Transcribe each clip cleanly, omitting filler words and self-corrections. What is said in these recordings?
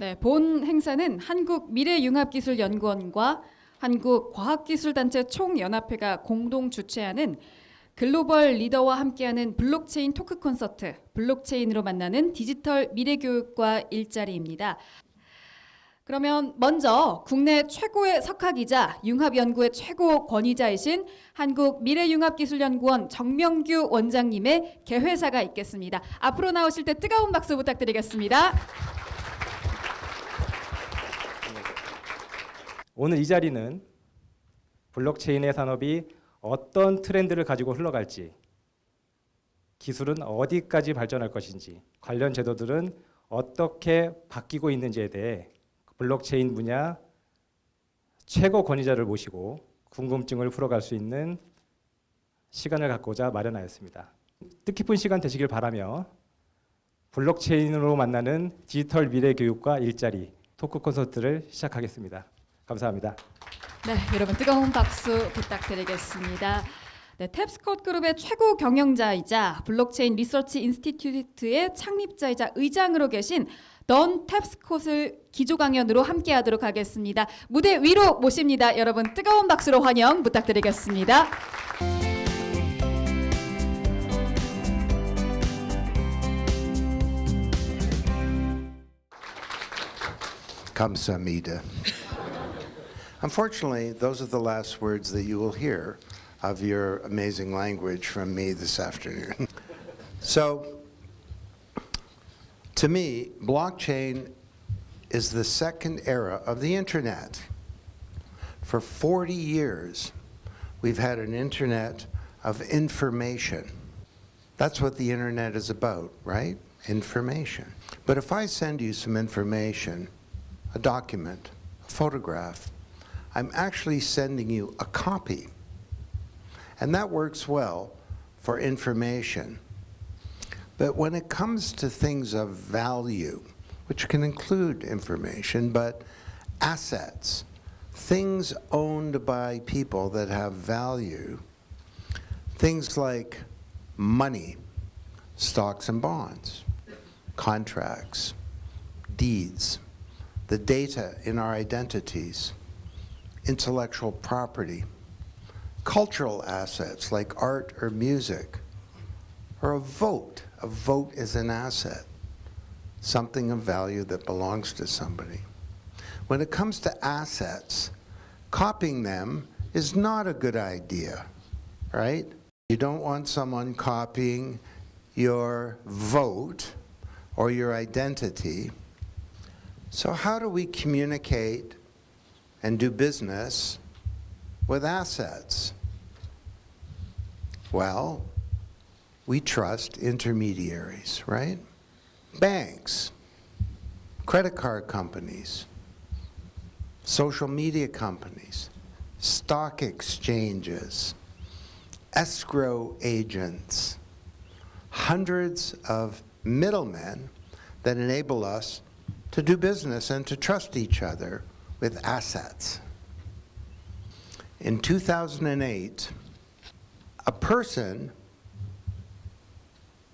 네, 본 행사는 한국미래융합기술연구원과 한국과학기술단체 총연합회가 공동 주최하는 글로벌 리더와 함께하는 블록체인 토크 콘서트, 블록체인으로 만나는 디지털 미래교육과 일자리입니다. 그러면 먼저 국내 최고의 석학이자 융합연구의 최고 권위자이신 한국미래융합기술연구원 정명규 원장님의 개회사가 있겠습니다. 앞으로 나오실 때 뜨거운 박수 부탁드리겠습니다. 오늘 이 자리는 블록체인의 산업이 어떤 트렌드를 가지고 흘러갈지, 기술은 어디까지 발전할 것인지, 관련 제도들은 어떻게 바뀌고 있는지에 대해 블록체인 분야 최고 권위자를 모시고 궁금증을 풀어갈 수 있는 시간을 갖고자 마련하였습니다. 뜻깊은 시간 되시길 바라며 블록체인으로 만나는 디지털 미래 교육과 일자리 토크 콘서트를 시작하겠습니다. 감사합니다. 네, 여러분 뜨거운 박수 부탁드리겠습니다. 네, 탭스콧그룹의 최고 경영자이자 블록체인 리서치 인스티튜트의 창립자이자 의장으로 계신 던 탭스콧을 기조 강연으로 함께하도록 하겠습니다. 무대 위로 모십니다. 여러분 뜨거운 박수로 환영 부탁드리겠습니다. 감사합니다. Unfortunately, those are the last words that you will hear of your amazing language from me this afternoon. So, to me, blockchain is the second era of the internet. For 40 years, we've had an internet of information. That's what the internet is about, right? Information. But if I send you some information, a document, a photograph, I'm actually sending you a copy. And that works well for information. But when it comes to things of value, which can include information, but assets, things owned by people that have value, things like money, stocks and bonds, contracts, deeds, the data in our identities, intellectual property, cultural assets like art or music, or a vote. A vote is an asset, something of value that belongs to somebody. When it comes to assets, copying them is not a good idea, right? You don't want someone copying your vote or your identity. So how do we communicate and do business with assets? Well, we trust intermediaries, right? Banks, credit card companies, social media companies, stock exchanges, escrow agents, hundreds of middlemen that enable us to do business and to trust each other with assets. In 2008, a person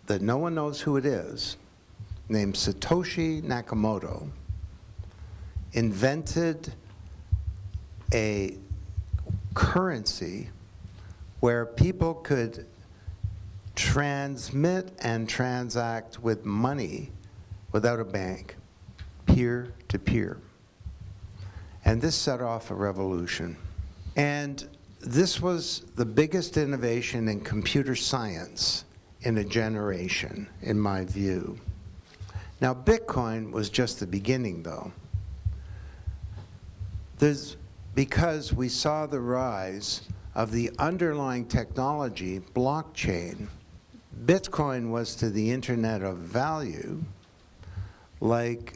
that no one knows who it is, named Satoshi Nakamoto, invented a currency where people could transmit and transact with money without a bank, peer to peer. And this set off a revolution. And this was the biggest innovation in computer science in a generation, in my view. Now, Bitcoin was just the beginning, though. Because we saw the rise of the underlying technology, blockchain, Bitcoin was to the internet of value like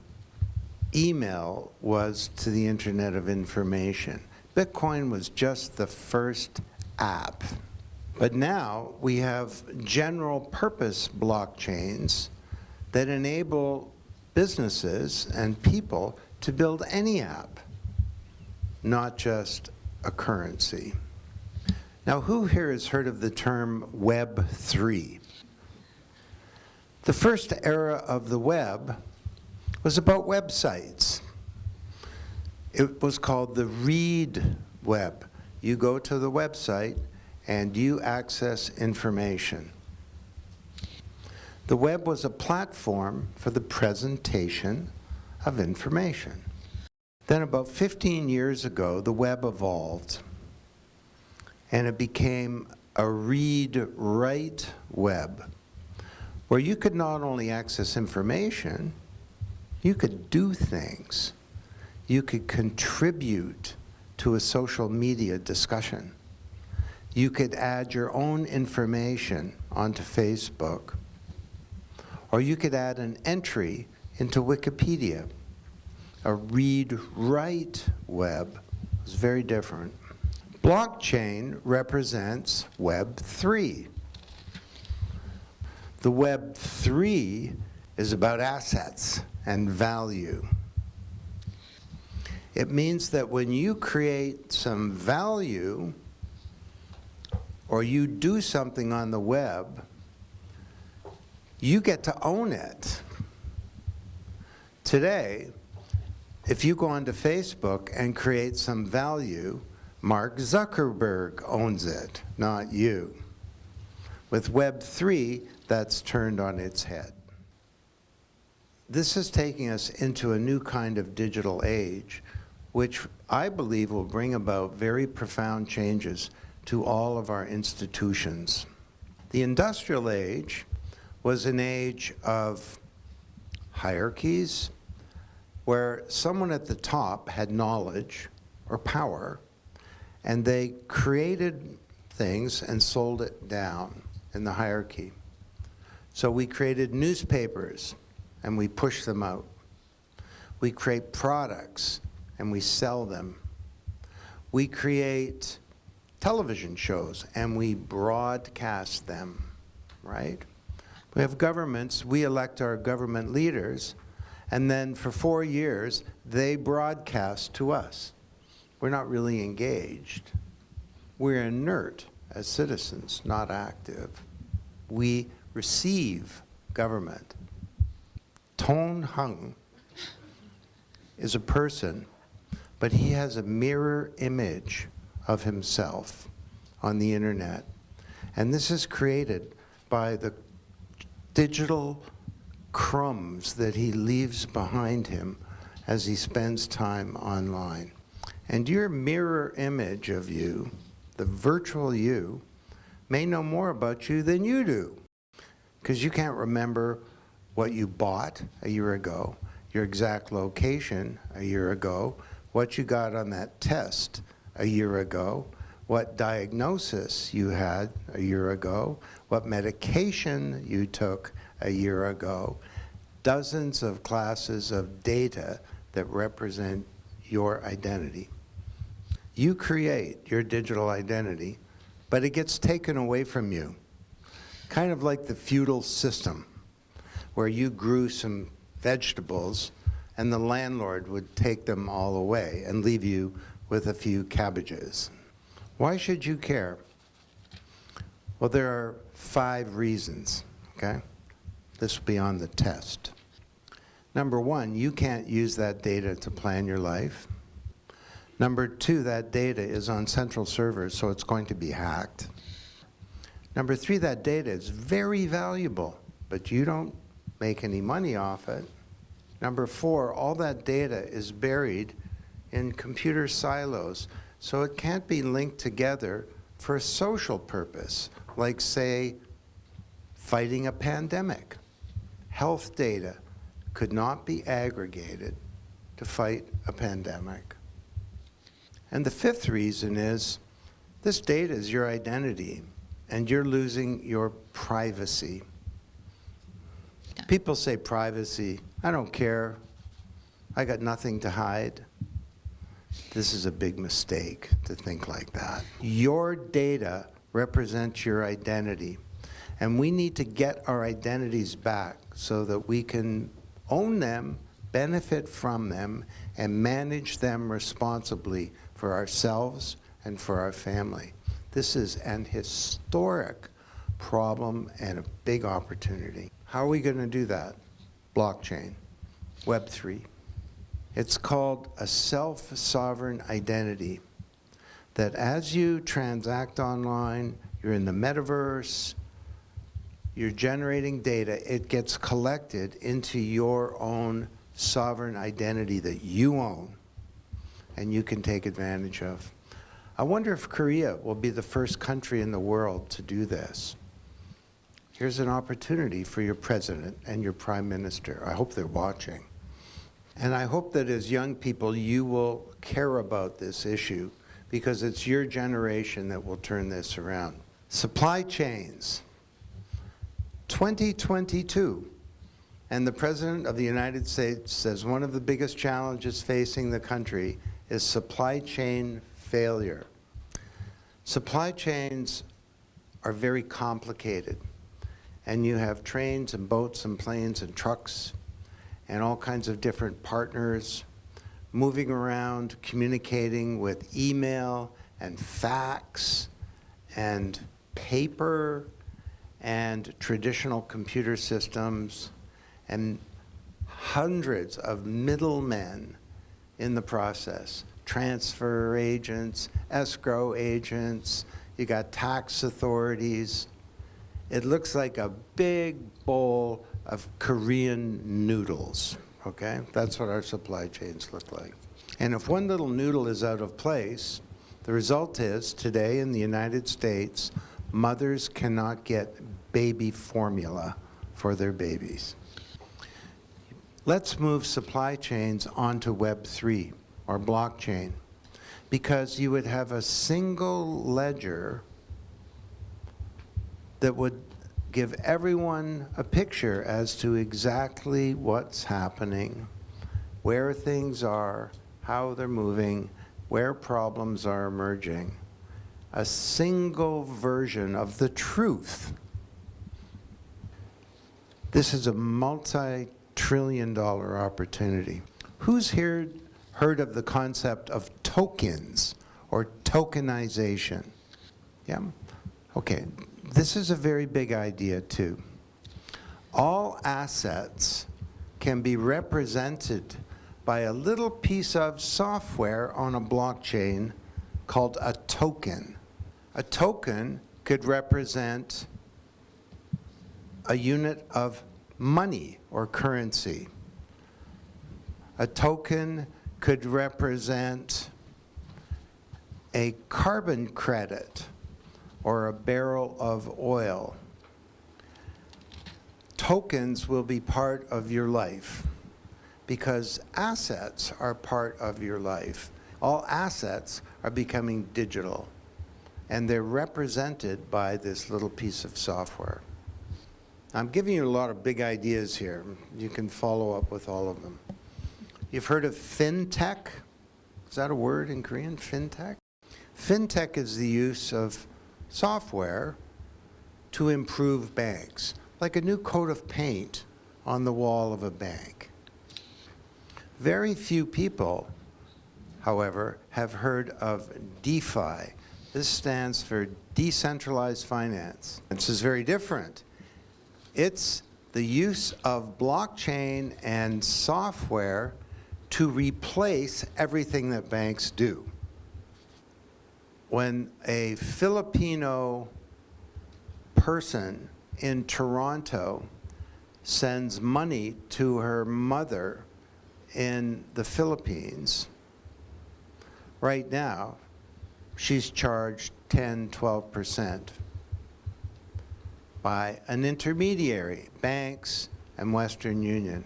email was to the internet of information. Bitcoin was just the first app. But now we have general purpose blockchains that enable businesses and people to build any app, not just a currency. Now, who here has heard of the term Web 3? The first era of the web was about websites. It was called the read web. You go to the website and you access information. The web was a platform for the presentation of information. Then about 15 years ago, the web evolved and it became a read-write web, where you could not only access information, you could do things. You could contribute to a social media discussion. You could add your own information onto Facebook, or you could add an entry into Wikipedia. A read-write web is very different. Blockchain represents Web 3. The Web 3 is about assets and value. It means that when you create some value or you do something on the web, you get to own it. Today, if you go onto Facebook and create some value, Mark Zuckerberg owns it, not you. With Web 3, that's turned on its head. This is taking us into a new kind of digital age, which I believe will bring about very profound changes to all of our institutions. The industrial age was an age of hierarchies, where someone at the top had knowledge or power, and they created things and sold it down in the hierarchy. So we created newspapers and we push them out. We create products and we sell them. We create television shows and we broadcast them, right? We have governments, we elect our government leaders, and then for 4 years, they broadcast to us. We're not really engaged. We're inert as citizens, not active. We receive government. Tone Hung is a person, but he has a mirror image of himself on the internet. And this is created by the digital crumbs that he leaves behind him as he spends time online. And your mirror image of you, the virtual you, may know more about you than you do, because you can't remember what you bought a year ago, your exact location a year ago, what you got on that test a year ago, what diagnosis you had a year ago, what medication you took a year ago. Dozens of classes of data that represent your identity. You create your digital identity, but it gets taken away from you. Kind of like the feudal system, where you grew some vegetables and the landlord would take them all away and leave you with a few cabbages. Why should you care? Well, there are 5 reasons, okay? This will be on the test. Number 1, you can't use that data to plan your life. Number 2, that data is on central servers, so it's going to be hacked. Number 3, that data is very valuable, but you don't make any money off it. Number 4, all that data is buried in computer silos, so it can't be linked together for a social purpose, like, say, fighting a pandemic. Health data could not be aggregated to fight a pandemic. And the 5th reason is this data is your identity, and you're losing your privacy. People say privacy. I don't care. I got nothing to hide. This is a big mistake to think like that. Your data represents your identity, and we need to get our identities back so that we can own them, benefit from them, and manage them responsibly for ourselves and for our family. This is an historic problem and a big opportunity. How are we going to do that? Blockchain. Web3. It's called a self-sovereign identity, that as you transact online, you're in the metaverse, you're generating data, it gets collected into your own sovereign identity that you own and you can take advantage of. I wonder if Korea will be the first country in the world to do this. Here's an opportunity for your president and your prime minister. I hope they're watching. And I hope that as young people, you will care about this issue because it's your generation that will turn this around. Supply chains. 2022, and the President of the United States says one of the biggest challenges facing the country is supply chain failure. Supply chains are very complicated, and you have trains and boats and planes and trucks and all kinds of different partners moving around, communicating with email and fax and paper and traditional computer systems and hundreds of middlemen in the process. Transfer agents, escrow agents, you got tax authorities. It looks like a big bowl of Korean noodles, okay? That's what our supply chains look like. And if one little noodle is out of place, the result is today in the United States, mothers cannot get baby formula for their babies. Let's move supply chains onto Web3 or blockchain, because you would have a single ledger that would give everyone a picture as to exactly what's happening, where things are, how they're moving, where problems are emerging. A single version of the truth. This is a multi-trillion-dollar opportunity. Who's here heard of the concept of tokens or tokenization? Yeah? Okay, this is a very big idea too. All assets can be represented by a little piece of software on a blockchain called a token. A token could represent a unit of money or currency. A token could represent a carbon credit or a barrel of oil. Tokens will be part of your life because assets are part of your life. All assets are becoming digital, and they're represented by this little piece of software. I'm giving you a lot of big ideas here. You can follow up with all of them. You've heard of fintech? Is that a word in Korean, fintech? Fintech is the use of software to improve banks, like a new coat of paint on the wall of a bank. Very few people, however, have heard of DeFi. This stands for decentralized finance. This is very different. It's the use of blockchain and software to replace everything that banks do. When a Filipino person in Toronto sends money to her mother in the Philippines, right now, she's charged 10, 12% by an intermediary, banks and Western Union.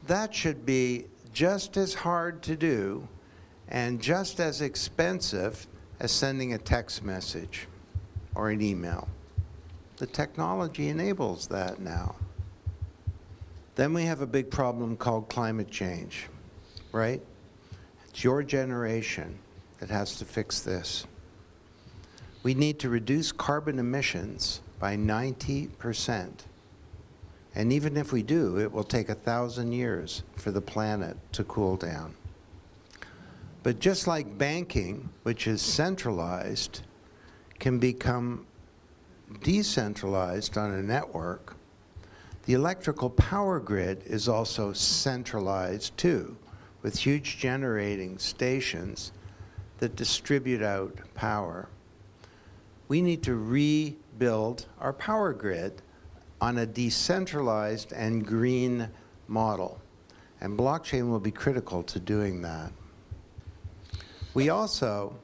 That should be just as hard to do and just as expensive as sending a text message or an email. The technology enables that now. Then we have a big problem called climate change, right? It's your generation that has to fix this. We need to reduce carbon emissions by 90%. And even if we do, it will take 1,000 years for the planet to cool down. But just like banking, which is centralized, can become decentralized on a network, The electrical power grid is also centralized too, with huge generating stations that distribute out power. We need to rebuild our power grid on a decentralized and green model, and blockchain will be critical to doing that. We also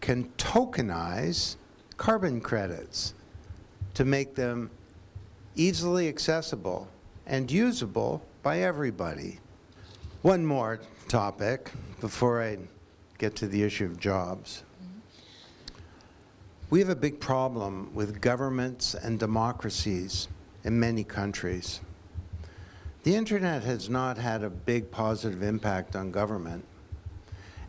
can tokenize carbon credits to make them easily accessible and usable by everybody. One more topic before I get to the issue of jobs. We have a big problem with governments and democracies in many countries. The internet has not had a big positive impact on government,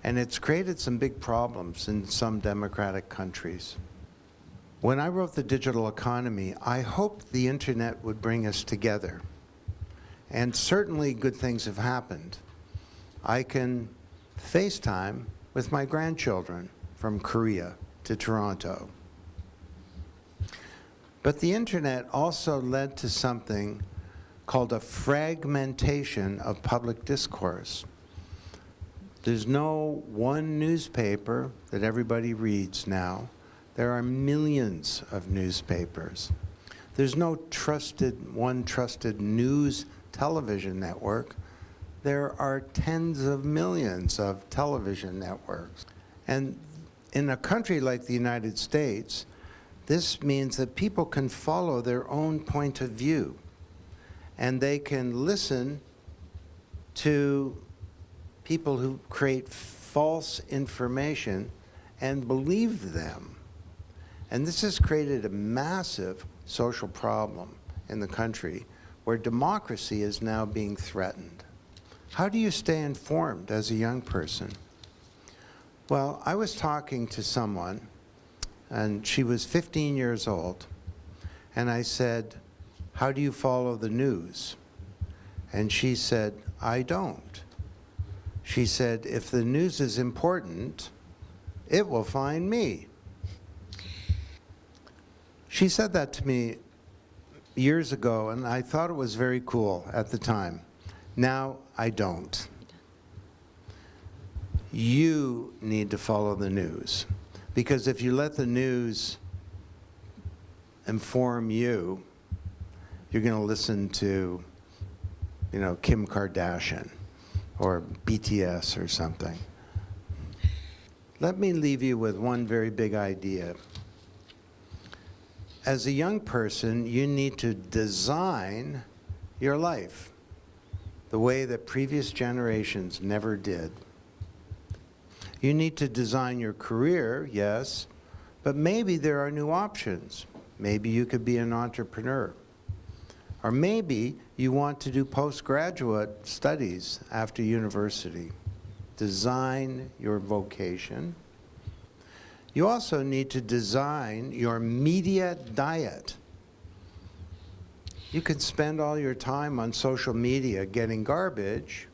and it's created some big problems in some democratic countries. When I wrote The Digital Economy, I hoped the internet would bring us together. And certainly good things have happened. I can FaceTime with my grandchildren from Korea to Toronto. But the internet also led to something called a fragmentation of public discourse. There's no one newspaper that everybody reads now. There are millions of newspapers. There's no one trusted news television network. There are tens of millions of television networks. And in a country like the United States, this means that people can follow their own point of view, and they can listen to people who create false information and believe them. And this has created a massive social problem in the country where democracy is now being threatened. How do you stay informed as a young person? Well, I was talking to someone, and she was 15 years old, and I said, "How do you follow the news?" And she said, "I don't." She said, "If the news is important, it will find me." She said that to me years ago, and I thought it was very cool at the time. Now, I don't. You need to follow the news, because if you let the news inform you, you're going to listen to, Kim Kardashian or BTS or something. Let me leave you with one very big idea. As a young person, you need to design your life the way that previous generations never did. You need to design your career, yes, but maybe there are new options. Maybe you could be an entrepreneur. Or maybe you want to do postgraduate studies after university. Design your vocation. You also need to design your media diet. You can spend all your time on social media getting garbage,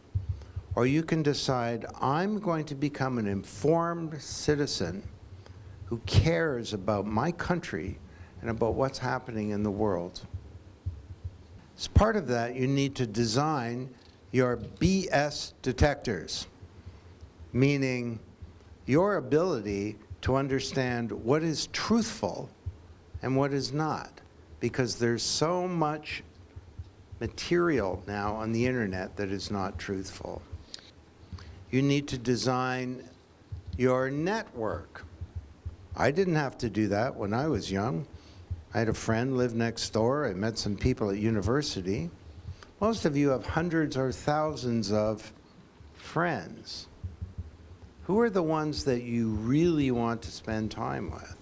or you can decide, I'm going to become an informed citizen who cares about my country and about what's happening in the world. As part of that, you need to design your BS detectors, meaning your ability to understand what is truthful and what is not, because there's so much material now on the internet that is not truthful. You need to design your network. I didn't have to do that when I was young. I had a friend live next door. I met some people at university. Most of you have hundreds or thousands of friends. Who are the ones that you really want to spend time with?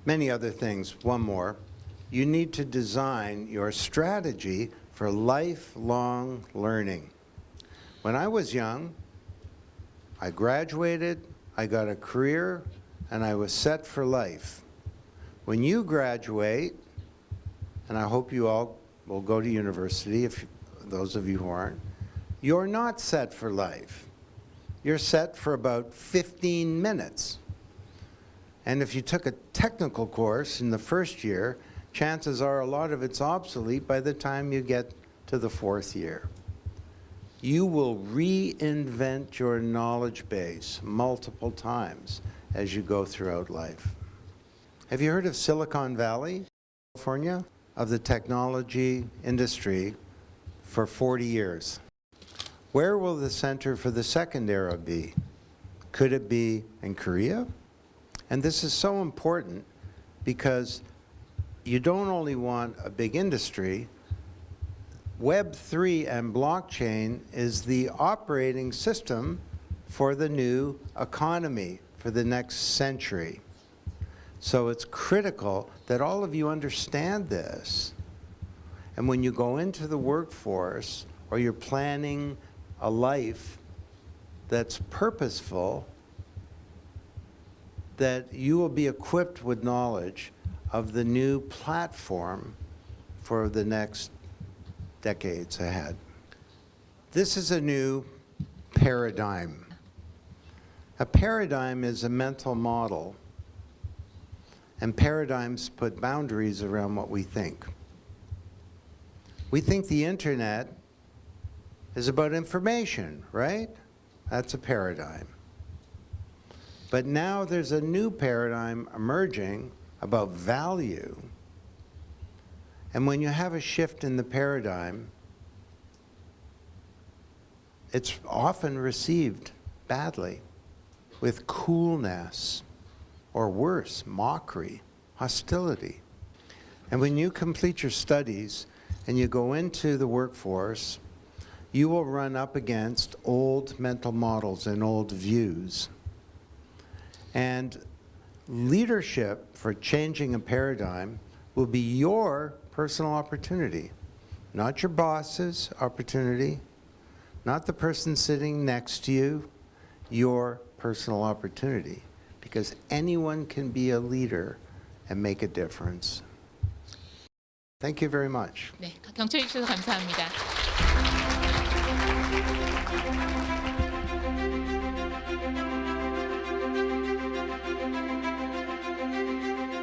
Many other things. One more. You need to design your strategy for lifelong learning. When I was young, I graduated, I got a career, and I was set for life. When you graduate, and I hope you all will go to university, if those of you who aren't, you're not set for life. You're set for about 15 minutes. And if you took a technical course in the first year, chances are a lot of it's obsolete by the time you get to the 4th year. You will reinvent your knowledge base multiple times as you go throughout life. Have you heard of Silicon Valley, California? Of the technology industry for 40 years. Where will the center for the second era be? Could it be in Korea? And this is so important because you don't only want a big industry. Web3 and blockchain is the operating system for the new economy for the next century. So it's critical that all of you understand this. And when you go into the workforce or you're planning a life that's purposeful, that you will be equipped with knowledge of the new platform for the next decades ahead. This is a new paradigm. A paradigm is a mental model, and paradigms put boundaries around what we think. We think the internet is about information, right? That's a paradigm. But now there's a new paradigm emerging about value. And when you have a shift in the paradigm, it's often received badly, with coolness, or worse, mockery, hostility. And when you complete your studies and you go into the workforce, you will run up against old mental models and old views. And leadership for changing a paradigm will be your personal opportunity, not your boss's opportunity, not the person sitting next to you, your personal opportunity. Because anyone can be a leader and make a difference. Thank you very much. 네, 경청해 주셔서 감사합니다.